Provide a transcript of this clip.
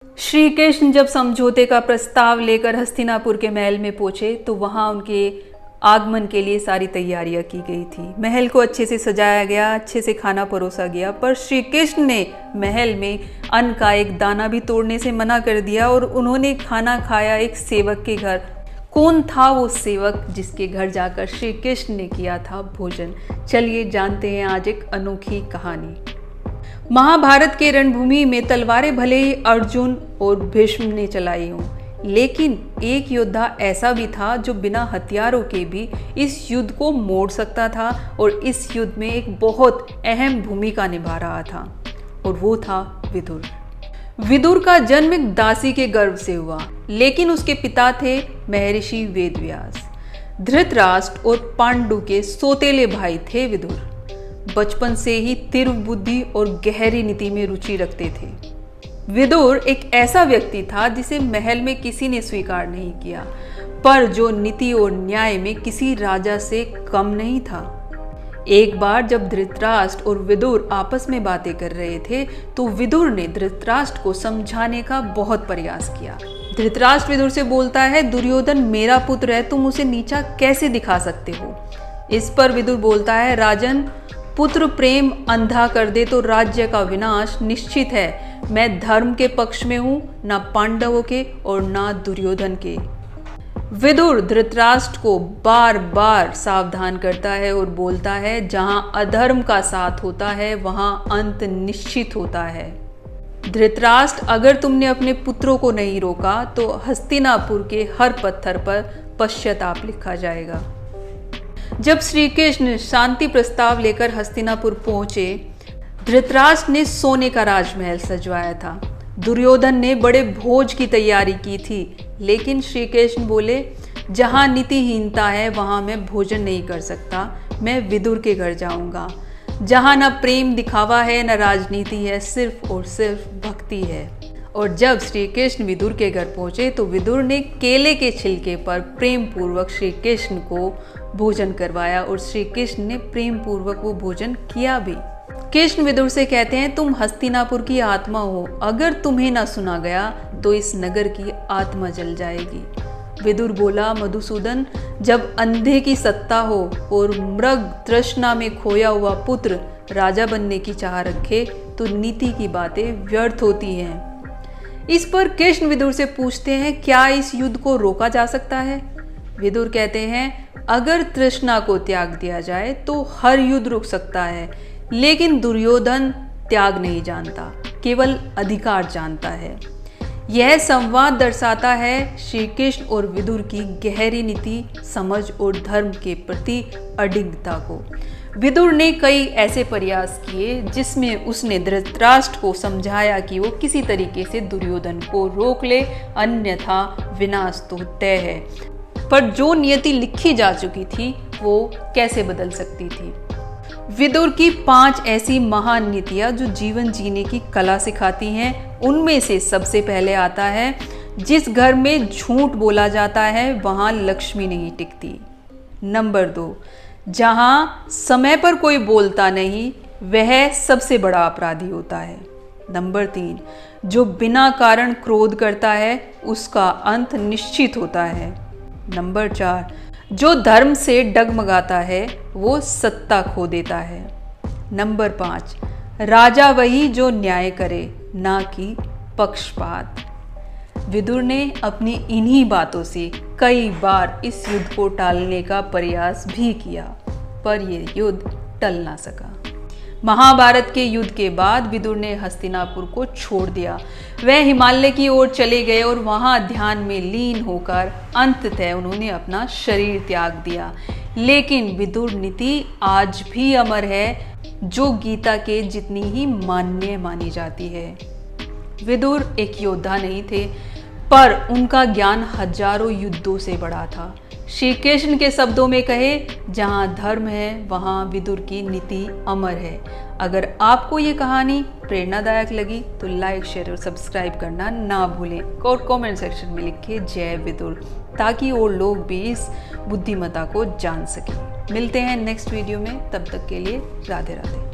श्री कृष्ण जब समझौते का प्रस्ताव लेकर हस्तिनापुर के महल में पहुंचे तो वहां उनके आगमन के लिए सारी तैयारियां की गई थी। महल को अच्छे से सजाया गया, अच्छे से खाना परोसा गया, पर श्री कृष्ण ने महल में अन्न का एक दाना भी तोड़ने से मना कर दिया और उन्होंने खाना खाया एक सेवक के घर। कौन था वो सेवक जिसके घर जाकर श्री कृष्ण ने किया था भोजन? चलिए जानते हैं आज एक अनोखी कहानी। महाभारत के रणभूमि में तलवारें भले ही अर्जुन और भीष्म ने चलाई हों, लेकिन एक योद्धा ऐसा भी था जो बिना हथियारों के भी इस युद्ध को मोड़ सकता था और इस युद्ध में एक बहुत अहम भूमिका निभा रहा था, और वो था विदुर। विदुर का जन्म एक दासी के गर्भ से हुआ, लेकिन उसके पिता थे महर्षि वेदव्यास। धृतराष्ट्र और पांडु के सौतेले भाई थे विदुर। बचपन से ही तीव्र बुद्धि और गहरी नीति में रुचि रखते थे। विदुर एक ऐसा व्यक्ति था जिसे महल में किसी ने स्वीकार नहीं किया, पर जो नीति और न्याय में किसी राजा से कम नहीं था। एक बार जब धृतराष्ट्र और विदुर आपस में बातें कर रहे थे तो विदुर ने धृतराष्ट्र को समझाने का बहुत प्रयास किया। धृतराष्ट्र विदुर से बोलता है, दुर्योधन मेरा पुत्र है, तुम उसे नीचा कैसे दिखा सकते हो? इस पर विदुर बोलता है, राजन, पुत्र प्रेम अंधा कर दे तो राज्य का विनाश निश्चित है। मैं धर्म के पक्ष में हूं, ना पांडवों के और ना दुर्योधन के। विदुर धृतराष्ट्र को बार बार सावधान करता है और बोलता है, जहां अधर्म का साथ होता है वहां अंत निश्चित होता है। धृतराष्ट्र, अगर तुमने अपने पुत्रों को नहीं रोका तो हस्तिनापुर के हर पत्थर पर पश्चाताप लिखा जाएगा। जब श्री कृष्ण शांति प्रस्ताव लेकर हस्तिनापुर पहुंचे, धृतराष्ट्र ने सोने का राजमहल सजवाया था। दुर्योधन ने बड़े भोज की तैयारी की थी, लेकिन श्री कृष्ण बोले, जहां नीतिहीनता है वहां मैं भोजन नहीं कर सकता, मैं विदुर के घर जाऊंगा। जहां न प्रेम दिखावा है न राजनीति है, सिर्फ और सिर्फ भक्ति है। और जब श्री कृष्ण विदुर के घर पहुंचे तो विदुर ने केले के छिलके पर प्रेम पूर्वक श्री कृष्ण को भोजन करवाया और श्री कृष्ण ने प्रेम पूर्वक वो भोजन किया भी। कृष्ण विदुर से कहते हैं, तुम हस्तिनापुर की आत्मा हो, अगर तुम्हें ना सुना गया तो इस नगर की आत्मा जल जाएगी। विदुर बोला, मधुसूदन, जब अंधे की सत्ता हो और मृग तृष्णा में खोया हुआ पुत्र राजा बनने की चाह रखे तो नीति की बातें व्यर्थ होती हैं। इस पर कृष्ण विदुर से पूछते हैं, क्या इस युद्ध को रोका जा सकता है? विदुर कहते हैं, अगर तृष्णा को त्याग दिया जाए तो हर युद्ध रुक सकता है, लेकिन दुर्योधन त्याग नहीं जानता, केवल अधिकार जानता है। यह संवाद दर्शाता है श्री कृष्ण और विदुर की गहरी नीति, समझ और धर्म के प्रति अडिगता को। विदुर ने कई ऐसे प्रयास किए जिसमें उसने धृतराष्ट्र को समझाया कि वो किसी तरीके से दुर्योधन को रोक ले, अन्यथा विनाश तो तय है। पर जो नियति लिखी जा चुकी थी वो कैसे बदल सकती थी? विदुर की 5 ऐसी महान नीतियां जो जीवन जीने की कला सिखाती हैं, उनमें से सबसे पहले आता है, जिस घर में झूठ बोला जाता है वहां लक्ष्मी नहीं टिकती। नंबर 2, जहां समय पर कोई बोलता नहीं वह सबसे बड़ा अपराधी होता है। नंबर 3, जो बिना कारण क्रोध करता है उसका अंत निश्चित होता है। नंबर 4, जो धर्म से डगमगाता है वो सत्ता खो देता है। नंबर 5, राजा वही जो न्याय करे, ना कि पक्षपात। विदुर ने अपनी इन्हीं बातों से कई बार इस युद्ध को टालने का प्रयास भी किया, पर यह युद्ध टल ना सका। महाभारत के युद्ध के बाद विदुर ने हस्तिनापुर को छोड़ दिया। वह हिमालय की ओर चले गए और वहां ध्यान में लीन होकर अंततः उन्होंने अपना शरीर त्याग दिया। लेकिन विदुर नीति आज भी अमर है, जो गीता के जितनी ही मान्य मानी जाती है। विदुर एक योद्धा नहीं थे, पर उनका ज्ञान हजारों युद्धों से बड़ा था। श्री कृष्ण के शब्दों में कहे, जहां धर्म है वहां विदुर की नीति अमर है। अगर आपको ये कहानी प्रेरणादायक लगी तो लाइक, शेयर और सब्सक्राइब करना ना भूलें और कमेंट सेक्शन में लिखिए जय विदुर, ताकि और लोग भी इस बुद्धिमत्ता को जान सकें। मिलते हैं नेक्स्ट वीडियो में, तब तक के लिए राधे राधे।